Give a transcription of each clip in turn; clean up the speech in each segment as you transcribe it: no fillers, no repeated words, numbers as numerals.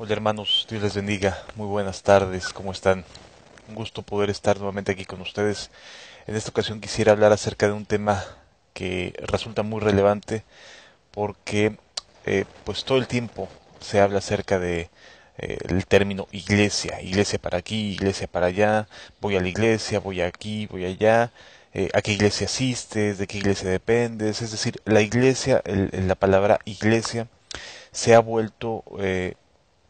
Hola hermanos, Dios les bendiga, muy buenas tardes, ¿cómo están? Un gusto poder estar nuevamente aquí con ustedes. En esta ocasión quisiera hablar acerca de un tema que resulta muy relevante porque pues todo el tiempo se habla acerca de el término iglesia, iglesia para aquí, iglesia para allá, voy a la iglesia, voy aquí, voy allá, a qué iglesia asistes, de qué iglesia dependes, es decir, la iglesia, la palabra iglesia se ha vuelto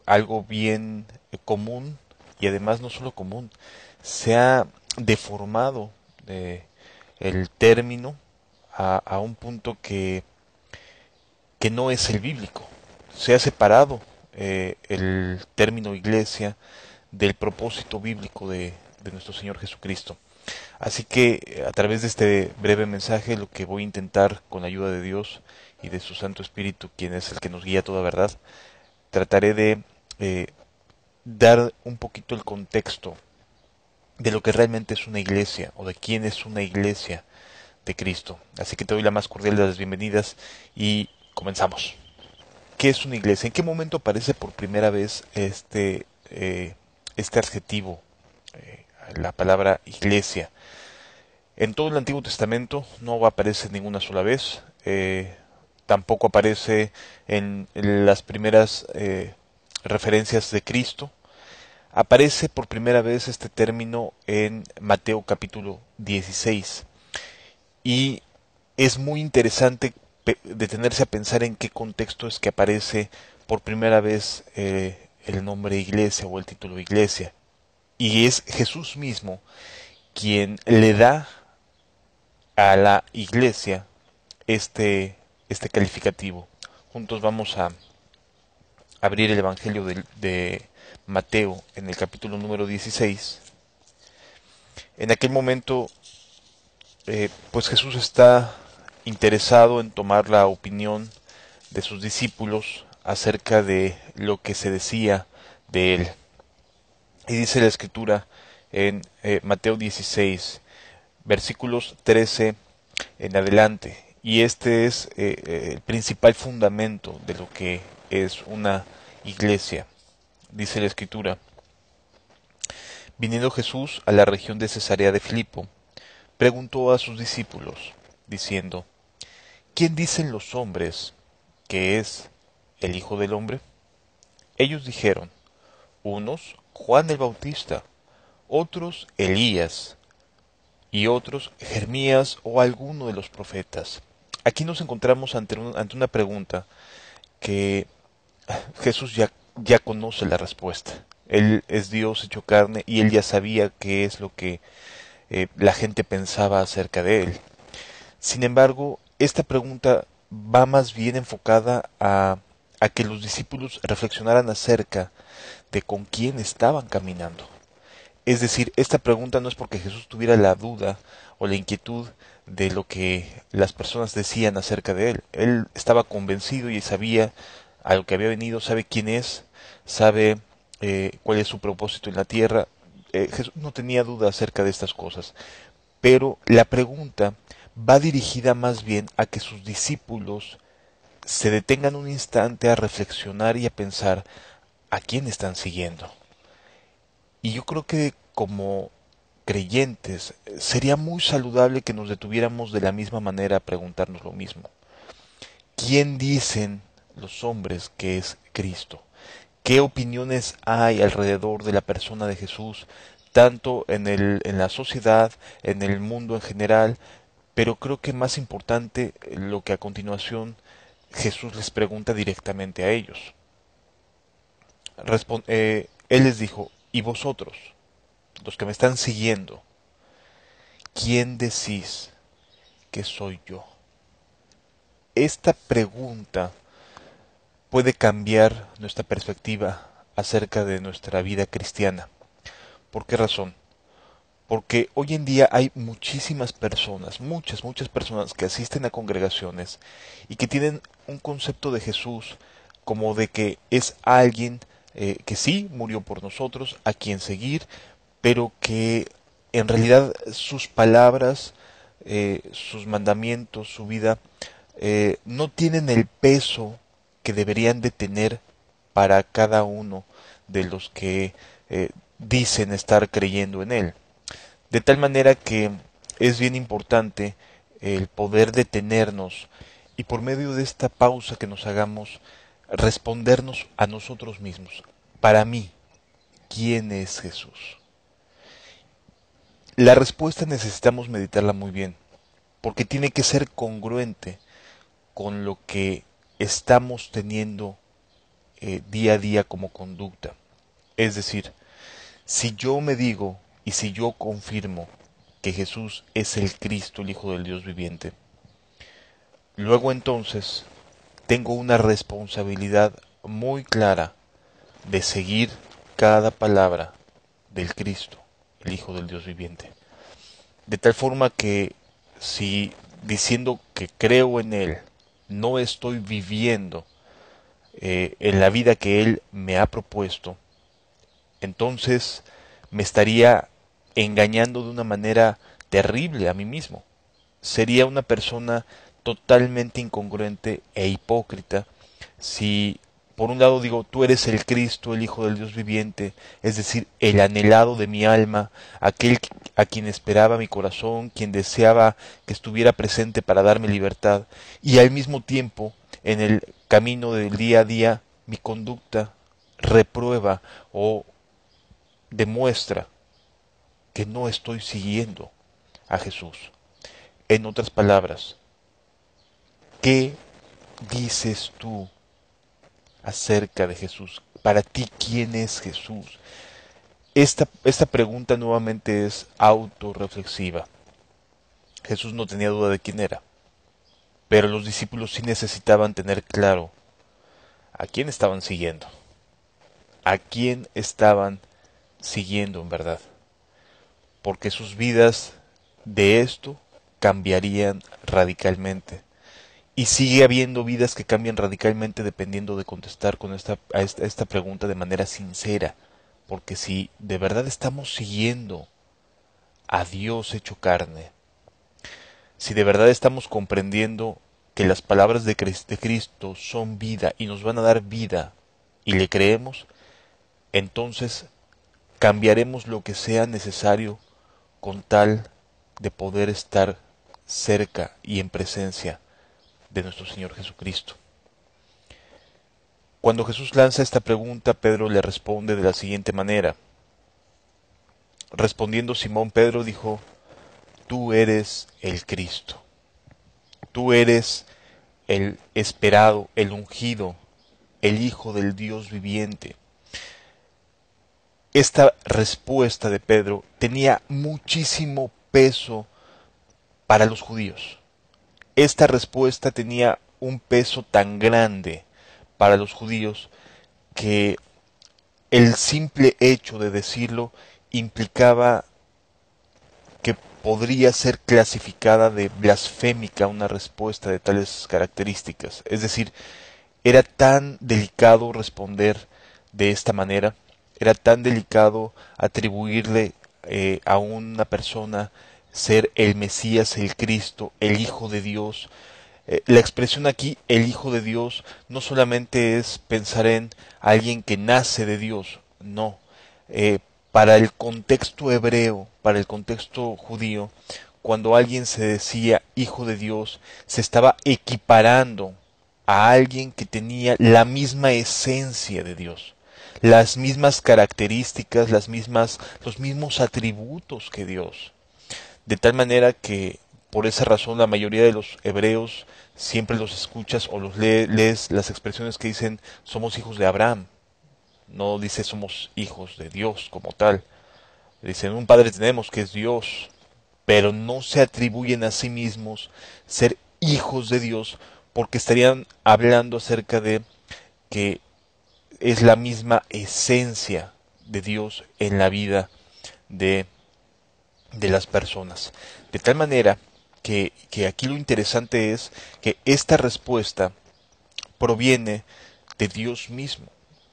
algo bien común y además no solo común, se ha deformado el término a un punto que no es el bíblico. Se ha separado el término iglesia del propósito bíblico de nuestro Señor Jesucristo. Así que a través de este breve mensaje lo que voy a intentar con la ayuda de Dios y de su Santo Espíritu, quien es el que nos guía a toda verdad, trataré de eh, dar un poquito el contexto de lo que realmente es una iglesia o de quién es una iglesia de Cristo. Así que te doy la más cordial de las bienvenidas y comenzamos. ¿Qué es una iglesia? ¿En qué momento aparece por primera vez este adjetivo, la palabra iglesia? En todo el Antiguo Testamento no aparece ninguna sola vez, tampoco aparece en las primeras referencias de Cristo. Aparece por primera vez este término en Mateo capítulo 16 y es muy interesante detenerse a pensar en qué contexto es que aparece por primera vez el nombre iglesia o el título iglesia. Y es Jesús mismo quien le da a la iglesia este calificativo. Juntos vamos a abrir el Evangelio de Mateo en el capítulo número 16. En aquel momento, pues Jesús está interesado en tomar la opinión de sus discípulos acerca de lo que se decía de él. Y dice la escritura en Mateo 16, versículos 13 en adelante. Y este es el principal fundamento de lo que es una iglesia. Dice la escritura: viniendo Jesús a la región de Cesarea de Filipo, preguntó a sus discípulos, diciendo: ¿quién dicen los hombres que es el Hijo del Hombre? Ellos dijeron: unos Juan el Bautista, otros Elías, y otros Jeremías o alguno de los profetas. Aquí nos encontramos ante una pregunta que Jesús ya conoce la respuesta. Él es Dios hecho carne y él ya sabía qué es lo que la gente pensaba acerca de él. Sin embargo, esta pregunta va más bien enfocada a que los discípulos reflexionaran acerca de con quién estaban caminando. Es decir, esta pregunta no es porque Jesús tuviera la duda o la inquietud de lo que las personas decían acerca de él. Él estaba convencido y sabía a lo que había venido, sabe quién es, sabe cuál es su propósito en la tierra. Jesús no tenía duda acerca de estas cosas. Pero la pregunta va dirigida más bien a que sus discípulos se detengan un instante a reflexionar y a pensar a quién están siguiendo. Y yo creo que como creyentes sería muy saludable que nos detuviéramos de la misma manera a preguntarnos lo mismo. ¿Quién dicen los hombres que es Cristo? ¿Qué opiniones hay alrededor de la persona de Jesús, tanto en la sociedad, en el mundo en general? Pero creo que más importante lo que a continuación Jesús les pregunta directamente a ellos. Él les dijo: ¿y vosotros, los que me están siguiendo, quién decís que soy yo? Esta pregunta puede cambiar nuestra perspectiva acerca de nuestra vida cristiana. ¿Por qué razón? Porque hoy en día hay muchísimas personas, muchas personas que asisten a congregaciones y que tienen un concepto de Jesús como de que es alguien que sí murió por nosotros, a quien seguir, pero que en realidad sus palabras, sus mandamientos, su vida, no tienen el peso que deberían de tener para cada uno de los que dicen estar creyendo en Él. De tal manera que es bien importante el poder detenernos y por medio de esta pausa que nos hagamos, respondernos a nosotros mismos. Para mí, ¿quién es Jesús? La respuesta necesitamos meditarla muy bien, porque tiene que ser congruente con lo que estamos teniendo día a día como conducta. Es decir, si yo me digo y si yo confirmo que Jesús es el Cristo, el Hijo del Dios viviente, luego entonces tengo una responsabilidad muy clara de seguir cada palabra del Cristo, el Hijo del Dios viviente. De tal forma que si diciendo que creo en Él, no estoy viviendo en la vida que Él me ha propuesto, entonces me estaría engañando de una manera terrible a mí mismo. Sería una persona totalmente incongruente e hipócrita si por un lado digo, tú eres el Cristo, el Hijo del Dios viviente, es decir, el anhelado de mi alma, aquel a quien esperaba mi corazón, quien deseaba que estuviera presente para darme libertad, y al mismo tiempo, en el camino del día a día, mi conducta reprueba o demuestra que no estoy siguiendo a Jesús. En otras palabras, ¿qué dices tú acerca de Jesús? Para ti, ¿quién es Jesús? Esta pregunta nuevamente es autorreflexiva. Jesús no tenía duda de quién era, pero los discípulos sí necesitaban tener claro a quién estaban siguiendo, a quién estaban siguiendo en verdad, porque sus vidas de esto cambiarían radicalmente. Y sigue habiendo vidas que cambian radicalmente dependiendo de contestar con esta pregunta de manera sincera. Porque si de verdad estamos siguiendo a Dios hecho carne, si de verdad estamos comprendiendo que las palabras de Cristo son vida y nos van a dar vida y le creemos, entonces cambiaremos lo que sea necesario con tal de poder estar cerca y en presencia de nuestro Señor Jesucristo. Cuando Jesús lanza esta pregunta, Pedro le responde de la siguiente manera. Respondiendo Simón Pedro dijo, tú eres el Cristo, tú eres el esperado, el ungido, el Hijo del Dios viviente. Esta respuesta de Pedro tenía muchísimo peso para los judíos. Esta respuesta tenía un peso tan grande para los judíos que el simple hecho de decirlo implicaba que podría ser clasificada de blasfémica una respuesta de tales características. Es decir, era tan delicado responder de esta manera, era tan delicado atribuirle a una persona ser el Mesías, el Cristo, el Hijo de Dios. La expresión aquí, el Hijo de Dios, no solamente es pensar en alguien que nace de Dios, no. Para el contexto hebreo, para el contexto judío, cuando alguien se decía Hijo de Dios, se estaba equiparando a alguien que tenía la misma esencia de Dios, las mismas características, los mismos atributos que Dios. De tal manera que por esa razón la mayoría de los hebreos siempre los escuchas o los lees las expresiones que dicen somos hijos de Abraham. No dice somos hijos de Dios como tal. Dicen un padre tenemos que es Dios, pero no se atribuyen a sí mismos ser hijos de Dios porque estarían hablando acerca de que es la misma esencia de Dios en la vida de las personas. De tal manera que aquí lo interesante es que esta respuesta proviene de Dios mismo.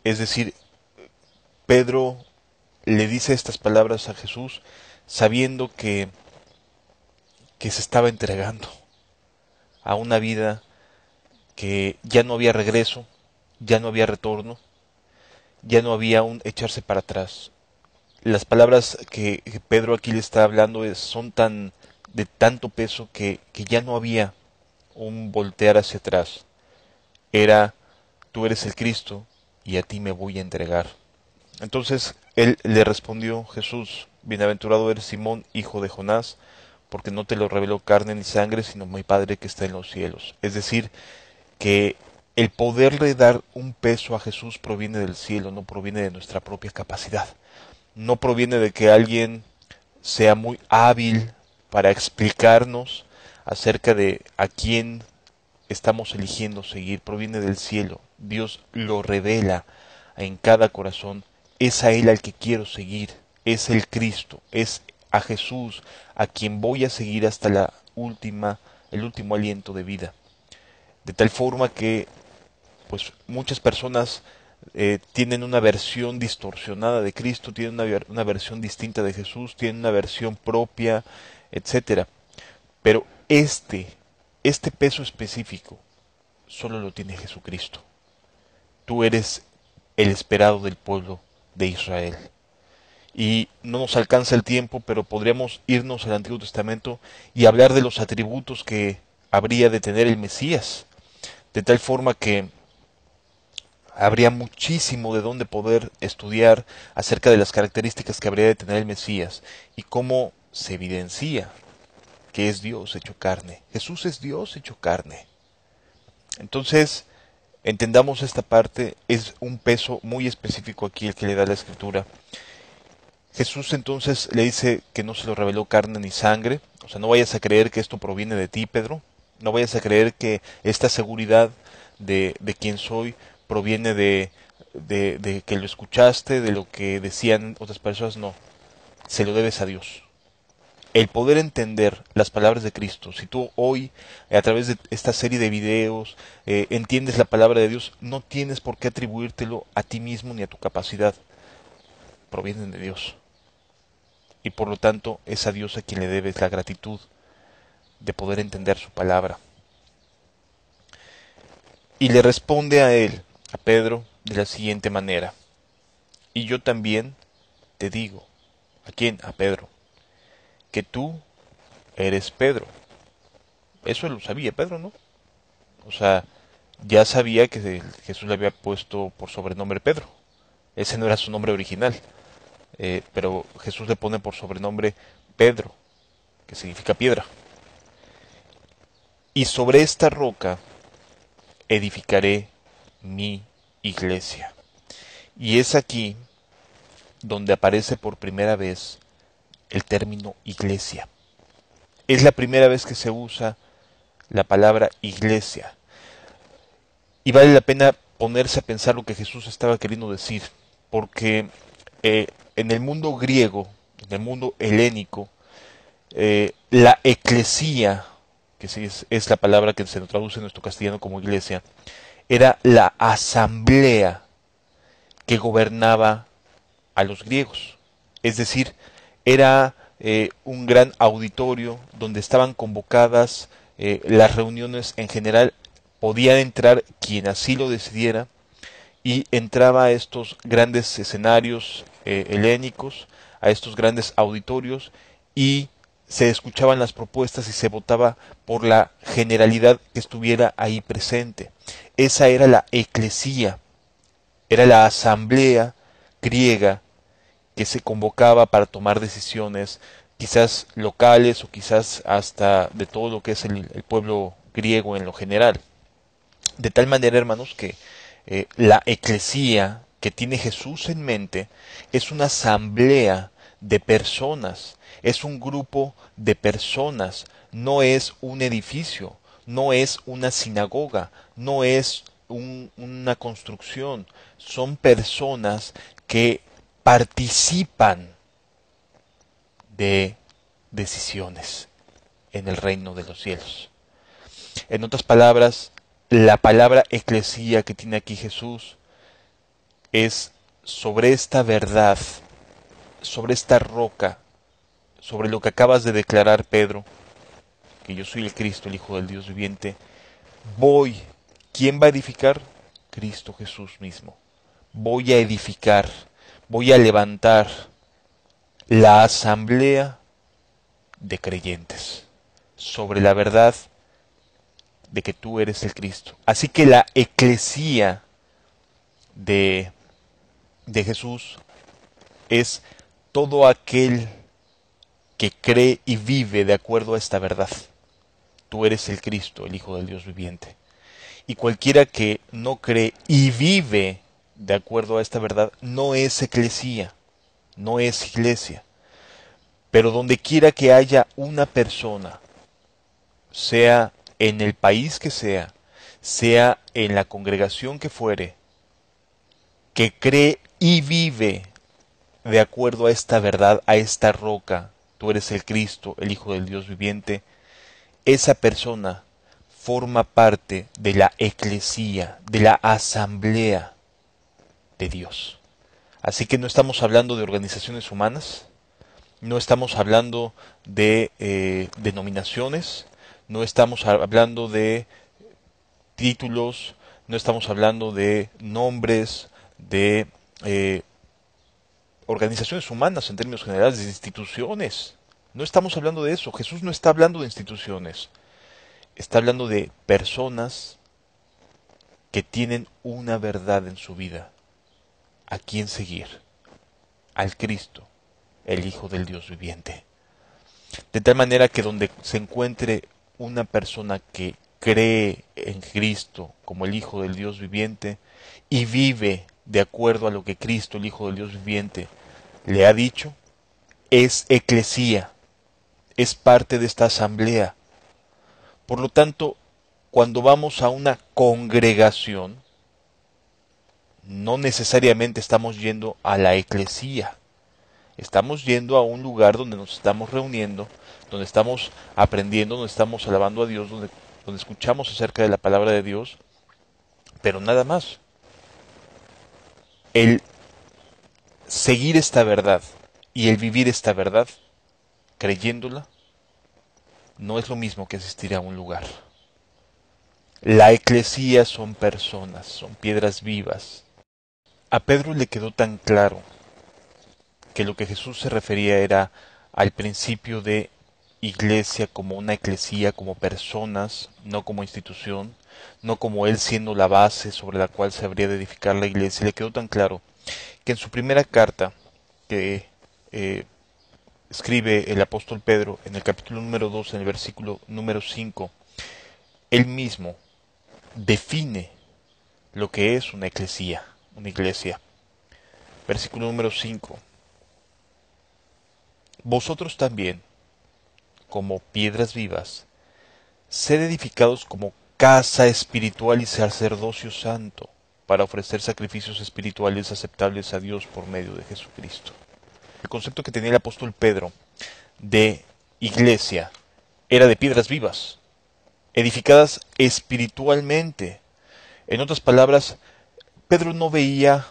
Es decir, Pedro le dice estas palabras a Jesús sabiendo que se estaba entregando a una vida que ya no había regreso, ya no había retorno, ya no había un echarse para atrás. Las palabras que Pedro aquí le está hablando son tan de tanto peso que ya no había un voltear hacia atrás. Era, tú eres el Cristo y a ti me voy a entregar. Entonces él le respondió, Jesús, bienaventurado eres Simón, hijo de Jonás, porque no te lo reveló carne ni sangre, sino mi Padre que está en los cielos. Es decir, que el poderle dar un peso a Jesús proviene del cielo, no proviene de nuestra propia capacidad. No proviene de que alguien sea muy hábil para explicarnos acerca de a quién estamos eligiendo seguir, proviene del cielo. Dios lo revela en cada corazón. Es a Él al que quiero seguir, es el Cristo, es a Jesús a quien voy a seguir hasta el último aliento de vida. De tal forma que pues muchas personas tienen una versión distorsionada de Cristo, tienen una versión distinta de Jesús, tienen una versión propia, etcétera. Pero este peso específico solo lo tiene Jesucristo. Tú eres el esperado del pueblo de Israel. Y no nos alcanza el tiempo, pero podríamos irnos al Antiguo Testamento y hablar de los atributos que habría de tener el Mesías, de tal forma que habría muchísimo de dónde poder estudiar acerca de las características que habría de tener el Mesías y cómo se evidencia que es Dios hecho carne. Jesús es Dios hecho carne. Entonces, entendamos esta parte, es un peso muy específico aquí el que le da la Escritura. Jesús entonces le dice que no se lo reveló carne ni sangre, o sea, no vayas a creer que esto proviene de ti, Pedro, no vayas a creer que esta seguridad de quién soy proviene de que lo escuchaste, de lo que decían otras personas, no, se lo debes a Dios. El poder entender las palabras de Cristo, si tú hoy a través de esta serie de videos entiendes la palabra de Dios, no tienes por qué atribuírtelo a ti mismo ni a tu capacidad, provienen de Dios. Y por lo tanto es a Dios a quien le debes la gratitud de poder entender su palabra. Y le responde a él, a Pedro, de la siguiente manera: y yo también te digo, ¿a quién? A Pedro, que tú eres Pedro. Eso lo sabía Pedro, ¿no? O sea, ya sabía que Jesús le había puesto por sobrenombre Pedro. Ese no era su nombre original. Pero Jesús le pone por sobrenombre Pedro, que significa piedra. Y sobre esta roca edificaré mi iglesia. Y es aquí donde aparece por primera vez el término iglesia. Es la primera vez que se usa la palabra iglesia. Y vale la pena ponerse a pensar lo que Jesús estaba queriendo decir, porque en el mundo griego, en el mundo helénico, la eclesía, que sí es la palabra que se nos traduce en nuestro castellano como iglesia, era la asamblea que gobernaba a los griegos. Es decir, era un gran auditorio donde estaban convocadas las reuniones en general, podía entrar quien así lo decidiera, y entraba a estos grandes escenarios helénicos, a estos grandes auditorios, y se escuchaban las propuestas y se votaba por la generalidad que estuviera ahí presente. Esa era la eclesía, era la asamblea griega que se convocaba para tomar decisiones, quizás locales o quizás hasta de todo lo que es el pueblo griego en lo general. De tal manera, hermanos, que la eclesía que tiene Jesús en mente es una asamblea de personas, es un grupo de personas, no es un edificio, no es una sinagoga, no es una construcción, son personas que participan de decisiones en el reino de los cielos. En otras palabras, la palabra eclesía que tiene aquí Jesús es sobre esta verdad, sobre esta roca, sobre lo que acabas de declarar, Pedro, que yo soy el Cristo, el Hijo del Dios viviente. ¿Quién va a edificar? Cristo Jesús mismo. voy a edificar, voy a levantar la asamblea de creyentes sobre la verdad de que tú eres el Cristo. Así que la eclesía de Jesús es todo aquel que cree y vive de acuerdo a esta verdad. Tú eres el Cristo, el Hijo del Dios viviente. Y cualquiera que no cree y vive de acuerdo a esta verdad no es eclesía, no es iglesia. Pero donde quiera que haya una persona, sea en el país que sea en la congregación que fuere, que cree y vive de acuerdo a esta verdad, a esta roca, tú eres el Cristo, el Hijo del Dios viviente, esa persona forma parte de la eclesía, de la asamblea de Dios. Así que no estamos hablando de organizaciones humanas, no estamos hablando de denominaciones, no estamos hablando de títulos, no estamos hablando de nombres, de organizaciones humanas en términos generales, de instituciones. No estamos hablando de eso. Jesús no está hablando de instituciones. Está hablando de personas que tienen una verdad en su vida. ¿A quién seguir? Al Cristo, el Hijo del Dios viviente. De tal manera que donde se encuentre una persona que cree en Cristo como el Hijo del Dios viviente y vive de acuerdo a lo que Cristo, el Hijo del Dios viviente, le ha dicho, es eclesía, es parte de esta asamblea. Por lo tanto, cuando vamos a una congregación, no necesariamente estamos yendo a la eclesía. Estamos yendo a un lugar donde nos estamos reuniendo, donde estamos aprendiendo, donde estamos alabando a Dios, donde escuchamos acerca de la palabra de Dios, pero nada más. El seguir esta verdad y el vivir esta verdad, creyéndola, no es lo mismo que asistir a un lugar. La eclesía son personas, son piedras vivas. A Pedro le quedó tan claro que lo que Jesús se refería era al principio de iglesia como una eclesía, como personas, no como institución, no como él siendo la base sobre la cual se habría de edificar la iglesia. Le quedó tan claro que en su primera carta que escribe el apóstol Pedro, en el capítulo número 2, en el versículo número 5, él mismo define lo que es una eclesía, una iglesia. Versículo número 5. Vosotros también, como piedras vivas, sed edificados como casa espiritual y sacerdocio santo, para ofrecer sacrificios espirituales aceptables a Dios por medio de Jesucristo. El concepto que tenía el apóstol Pedro de iglesia era de piedras vivas, edificadas espiritualmente. En otras palabras, Pedro no veía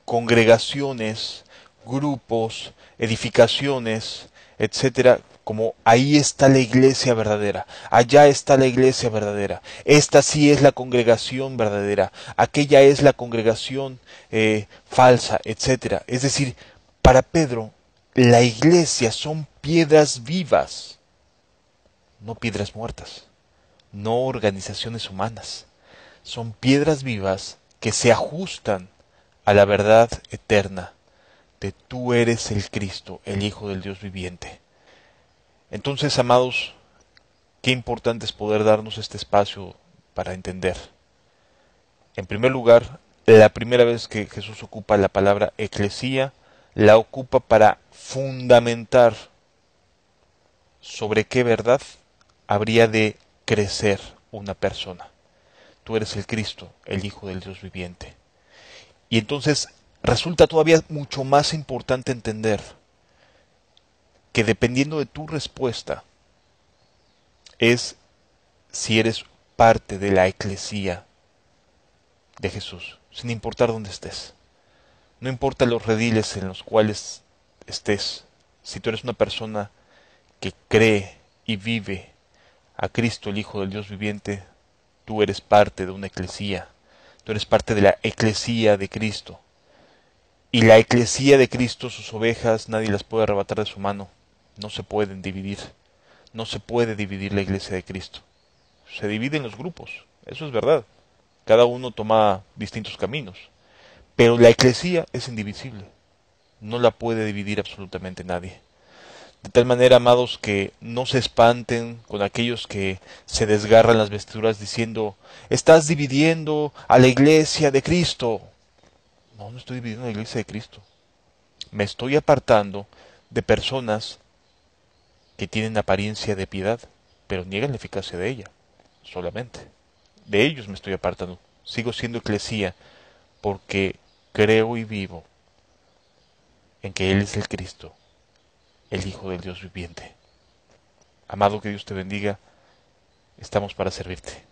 congregaciones, grupos, edificaciones, etcétera, como ahí está la iglesia verdadera, allá está la iglesia verdadera, esta sí es la congregación verdadera, aquella es la congregación falsa, etcétera. Es decir, para Pedro, la iglesia son piedras vivas, no piedras muertas, no organizaciones humanas. Son piedras vivas que se ajustan a la verdad eterna de tú eres el Cristo, el Hijo del Dios viviente. Entonces, amados, qué importante es poder darnos este espacio para entender. En primer lugar, la primera vez que Jesús ocupa la palabra eclesía, la ocupa para fundamentar sobre qué verdad habría de crecer una persona. Tú eres el Cristo, el Hijo del Dios viviente. Y entonces resulta todavía mucho más importante entender que dependiendo de tu respuesta es si eres parte de la eclesía de Jesús, sin importar dónde estés. No importa los rediles en los cuales estés, si tú eres una persona que cree y vive a Cristo, el Hijo del Dios viviente, tú eres parte de una eclesía, Tú eres parte de la eclesía de Cristo. Y la eclesía de Cristo, sus ovejas, nadie las puede arrebatar de su mano. No se pueden dividir. No se puede dividir la iglesia de Cristo. Se dividen los grupos. Eso es verdad. Cada uno toma distintos caminos. Pero la eclesía es indivisible. No la puede dividir absolutamente nadie. De tal manera, amados, que no se espanten con aquellos que se desgarran las vestiduras diciendo, estás dividiendo a la iglesia de Cristo. No, no estoy dividiendo a la iglesia de Cristo. Me estoy apartando de personas que tienen apariencia de piedad, pero niegan la eficacia de ella, solamente. De ellos me estoy apartando. Sigo siendo eclesía porque creo y vivo en que Él es el Cristo, el Hijo del Dios viviente. Amado, que Dios te bendiga. Estamos para servirte.